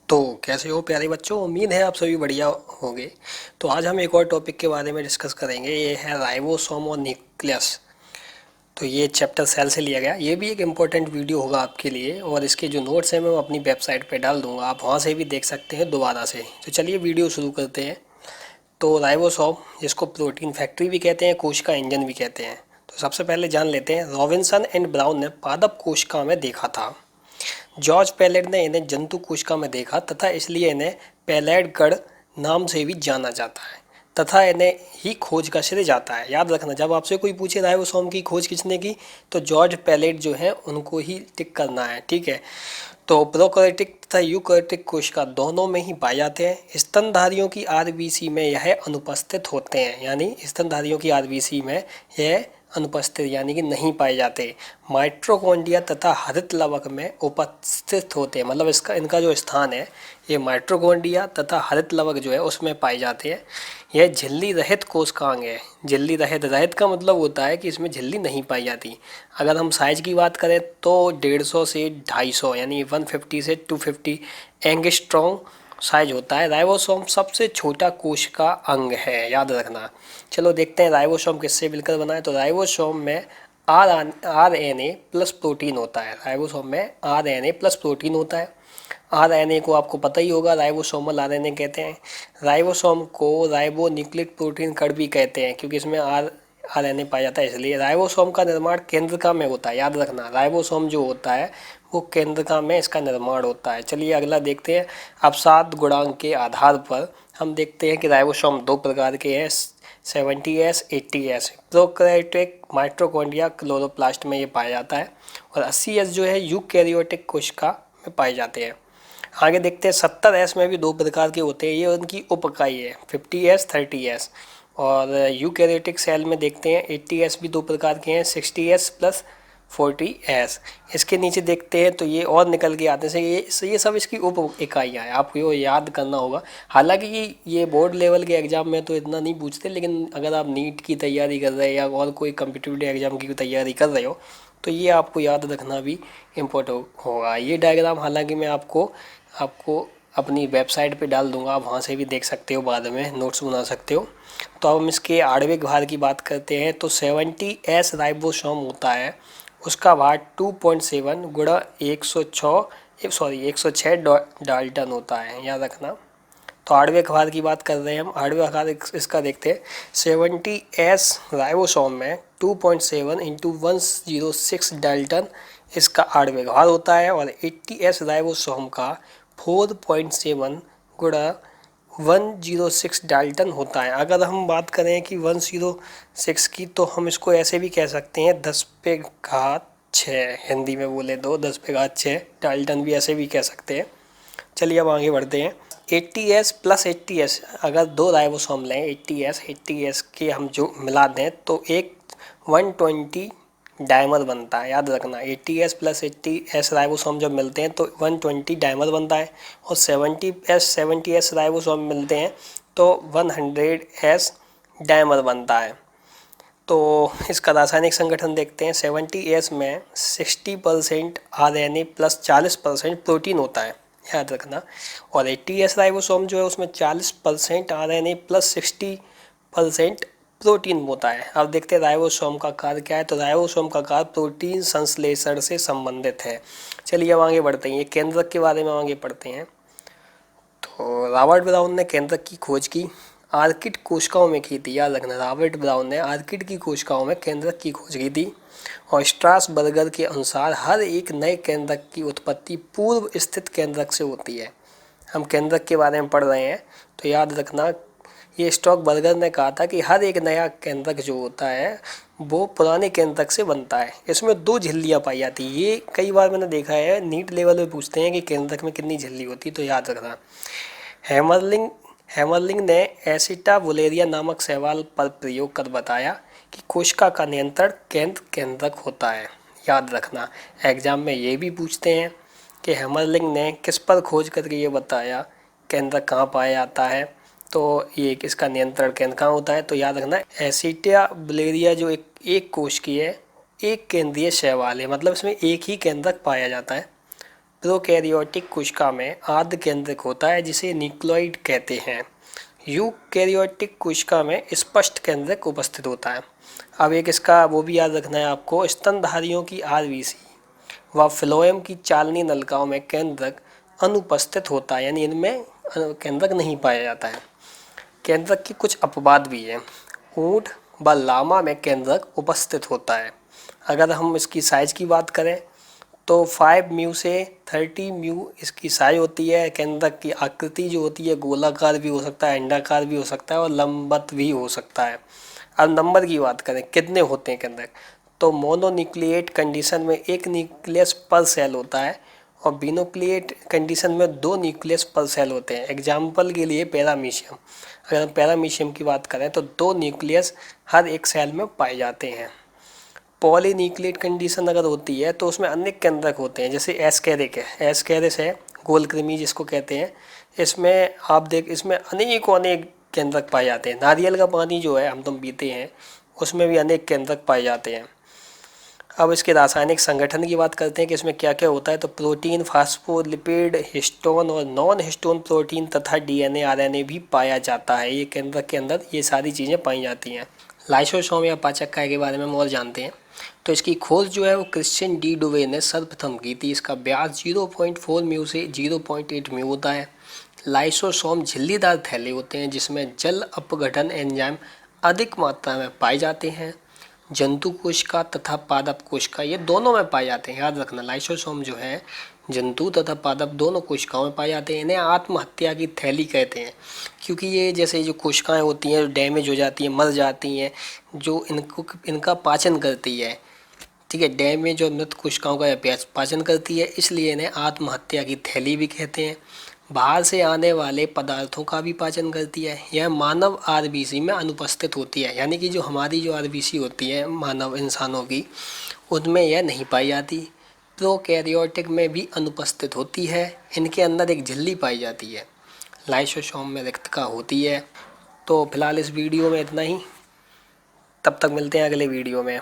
तो कैसे हो प्यारे बच्चों, उम्मीद है आप सभी बढ़िया होंगे। तो आज हम एक और टॉपिक के बारे में डिस्कस करेंगे। ये है राइबोसोम और न्यूक्लियस। तो ये चैप्टर सेल से लिया गया। ये भी एक इम्पोर्टेंट वीडियो होगा आपके लिए, और इसके जो नोट्स हैं मैं वो अपनी वेबसाइट पे डाल दूंगा, आप वहाँ से भी देख सकते हैं दोबारा से। तो चलिए वीडियो शुरू करते हैं। तो राइबोसोम, जिसको प्रोटीन फैक्ट्री भी कहते हैं, कोशिका इंजन भी कहते हैं। तो सबसे पहले जान लेते हैं, रॉबिन्सन एंड ब्राउन ने पादप कोशिका में देखा था। जॉर्ज पैलेट ने इन्हें जंतु कोशिका में देखा तथा इसलिए इन्हें पैलेट गढ़ नाम से भी जाना जाता है तथा इन्हें ही खोज का श्रेय जाता है। याद रखना, जब आपसे कोई पूछे राइबोसोम की खोज किसने की, तो जॉर्ज पैलेट जो है उनको ही टिक करना है, ठीक है। तो प्रोकैरियोटिक तथा यूकैरियोटिक कोशिका दोनों में ही पाए जाते हैं। स्तनधारियों की आरबीसी में यह अनुपस्थित होते हैं, यानी स्तनधारियों की आरबीसी में यह अनुपस्थित यानी कि नहीं पाए जाते। माइटोकॉन्ड्रिया तथा हरित लवक में उपस्थित होते हैं, मतलब इसका इनका जो स्थान है ये माइटोकॉन्ड्रिया तथा हरित लवक जो है उसमें पाए जाते हैं। यह झिल्ली रहित कोशिकांग है। झिल्ली रहित, रहित का मतलब होता है कि इसमें झिल्ली नहीं पाई जाती। अगर हम साइज की बात करें तो 150 से 250 यानी 150 से 250 एंगस्ट्रॉम साइज होता है। राइबोसोम सबसे छोटा कोशिका अंग है, याद रखना। चलो देखते हैं राइबोसोम किससे मिलकर बना है। तो राइबोसोम में R N A plus protein होता है। राइबोसोम में R N A plus protein होता है। आर एन ए को आपको पता ही होगा, राइबोसोमल आर एन ए कहते हैं। राइबोसोम को राइबो न्यूक्लिक प्रोटीन कण भी कहते हैं, क्योंकि इसमें आर एन ए पाया जाता है इसलिए। राइबोसोम का निर्माण केंद्रका में होता है, याद रखना। राइबोसोम जो होता है वो केंद्रका में इसका निर्माण होता है। चलिए अगला देखते हैं। अवसाद गुणांक के आधार पर हम देखते हैं कि राइबोसोम दो प्रकार के हैं, 70S 80S। Prokaryotic mitochondria chloroplast में ये पाया जाता है, और 80S जो है यूकैरियोटिक कोशिका में पाए जाते हैं। आगे देखते हैं 70S में भी दो प्रकार के होते हैं, ये उनकी उपइकाई है, 50S 30S। और यूकैरियोटिक सेल में देखते हैं 80S भी दो प्रकार के हैं, 60S प्लस 40S। इसके नीचे देखते हैं तो ये और निकल के आते हैं, ये सब इसकी उप इकाइयाँ हैं, आपको ये याद करना होगा। हालांकि ये बोर्ड लेवल के एग्ज़ाम में तो इतना नहीं पूछते, लेकिन अगर आप नीट की तैयारी कर रहे हैं या और कोई कम्पिटिटिव एग्ज़ाम की तैयारी कर रहे हो तो ये आपको याद रखना भी इम्पोर्टेंट होगा। ये डायग्राम हालांकि मैं आपको आपको अपनी वेबसाइट पे डाल दूंगा, आप वहाँ से भी देख सकते हो, बाद में नोट्स बना सकते हो। तो अब हम इसके आणविक भार की बात करते हैं। तो 70S राइबोसोम होता है, उसका भार 2.7 गुणा 106 डाल्टन होता है, याद रखना। तो आणविक भार की बात कर रहे हैं हम। आणविक भार इसका देखते हैं। 70S राइबोसोम में 2.7 इंटू 106 डाल्टन इसका आणविक भार होता है, और 80S राइबोसोम का 4.7 गुणा 106 डाल्टन होता है। अगर हम बात करें कि 106 की, तो हम इसको ऐसे भी कह सकते हैं 10 पे घात 6, हिंदी में बोले तो 10 पे घात 6 डाल्टन भी ऐसे भी कह सकते हैं। चलिए अब आगे बढ़ते हैं। 80S प्लस 80S, अगर दो राइबोसोम लें 80S के हम जो मिला दें तो एक 120 डायमर बनता है, याद रखना। 80S प्लस 80S राइबोसोम जब मिलते हैं तो 120 डायमर बनता है, और 70S राइबोसोम मिलते हैं तो 100S डायमर बनता है। तो इसका रासायनिक संगठन देखते हैं। 70S में 60% RNA प्लस 40% प्रोटीन होता है, याद रखना। और 80S राइबोसोम जो है उसमें 40% RNA प्लस 60% प्रोटीन होता है। अब देखते हैं राइबोसोम का कार्य क्या है। तो राइबोसोम का कार्य प्रोटीन संश्लेषण से संबंधित है। चलिए अब आगे बढ़ते हैं, ये केंद्रक के बारे में आगे पढ़ते हैं। तो रॉबर्ट ब्राउन ने केंद्रक की खोज की आर्किड कोशिकाओं में की थी, याद रखना। रॉबर्ट ब्राउन ने आर्किड की कोशिकाओं में केंद्रक की खोज की थी, और स्ट्रासबर्गर के अनुसार हर एक नए केंद्रक की उत्पत्ति पूर्व स्थित केंद्रक से होती है। हम केंद्रक के बारे में पढ़ रहे हैं तो याद रखना, ये स्टॉकबर्गर ने कहा था कि हर एक नया केंद्रक जो होता है वो पुराने केंद्रक से बनता है। इसमें दो झिल्लियाँ पाई जाती है। ये कई बार मैंने देखा है, नीट लेवल में पूछते हैं कि केंद्रक में कितनी झिल्ली होती है, तो याद रखना। हैमरलिंग ने एसिटाबुलेरिया नामक शैवाल पर प्रयोग कर बताया कि कोशिका का नियंत्रण केंद्रक होता है, याद रखना। एग्जाम में ये भी पूछते हैं कि हैमरलिंग ने किस पर खोज करके ये बताया केंद्रक कहाँ पाया जाता है, तो ये इसका नियंत्रण केंद्र कहाँ होता है। तो याद रखना, एसिटाबुलेरिया जो एक कोशिकीय है, एक केंद्रीय शैवाल है, मतलब इसमें एक ही केंद्रक पाया जाता है। प्रोकैरियोटिक कोशिका में आद्य केंद्रक होता है जिसे न्यूक्लियोइड कहते हैं। यूकैरियोटिक कोशिका में स्पष्ट केंद्रक उपस्थित होता है। अब एक इसका वो भी याद रखना है आपको, स्तनधारियों की आरबीसी व फ्लोएम की चालनी नलिकाओं में केंद्रक अनुपस्थित होता है, यानी इनमें केंद्रक नहीं पाया जाता है। केंद्रक की कुछ अपवाद भी हैं। ऊंट व लामा में केंद्रक उपस्थित होता है। अगर हम इसकी साइज की बात करें तो 5 म्यू से 30 म्यू इसकी साइज होती है। केंद्रक की आकृति जो होती है गोलाकार भी हो सकता है, अंडाकार भी हो सकता है और लंबवत भी हो सकता है। अब नंबर की बात करें कितने होते हैं केंद्रक, तो मोनोन्यूक्लिएट कंडीशन में एक न्यूक्लियस पर सेल होता है और बिन्यूक्लिएट कंडीशन में 2 न्यूक्लियस पर सेल होते हैं। एग्जाम्पल के लिए पैरामीशियम, अगर हम पैरामीशियम की बात करें तो 2 न्यूक्लियस हर एक सेल में पाए जाते हैं। पॉलीन्यूक्लिएट कंडीशन अगर होती है तो उसमें अनेक केंद्रक होते हैं, जैसे एस्केरिस है, गोलकृमि जिसको कहते हैं। इसमें आप इसमें अनेक केंद्रक पाए जाते हैं। नारियल का पानी जो है हम तुम पीते हैं उसमें भी अनेक केंद्रक पाए जाते हैं। अब इसके रासायनिक संगठन की बात करते हैं कि इसमें क्या क्या होता है, तो प्रोटीन, फास्फोलिपिड, हिस्टोन और नॉन हिस्टोन प्रोटीन तथा डीएनए, आरएनए भी पाया जाता है। ये केंद्रक के अंदर ये सारी चीज़ें पाई जाती हैं। लाइसोसोम या पाचक काय के बारे में हम और जानते हैं। तो इसकी खोज जो है वो क्रिश्चियन डी डुवे ने सर्वप्रथम की थी। इसका व्यास 0.4 म्यू से 0.8 म्यू होता है। लाइसोसोम झिल्लीदार थैले होते हैं जिसमें जल अपघटन एंजाइम अधिक मात्रा में पाए जाते हैं। जंतु कोशिका तथा पादप कोशिका ये दोनों में पाए जाते हैं। याद रखना, लाइसोसोम जो है जंतु तथा पादप दोनों कोशिकाओं में पाए जाते हैं। इन्हें आत्महत्या की थैली कहते हैं क्योंकि ये जैसे जो कोशिकाएं होती हैं डैमेज हो जाती हैं, मर जाती हैं, जो इनका पाचन करती है, ठीक है, डैमेज और मृत कोशिकाओं का पाचन करती है, इसलिए इन्हें आत्महत्या की थैली भी कहते हैं। बाहर से आने वाले पदार्थों का भी पाचन करती है। यह मानव आरबीसी में अनुपस्थित होती है, यानी कि जो हमारी जो आरबीसी होती है मानव इंसानों की, उनमें यह नहीं पाई जाती। प्रोकैरियोटिक में भी अनुपस्थित होती है। इनके अंदर एक झिल्ली पाई जाती है। लाइसोसोम में रिक्तका होती है। तो फिलहाल इस वीडियो में इतना ही, तब तक मिलते हैं अगले वीडियो में।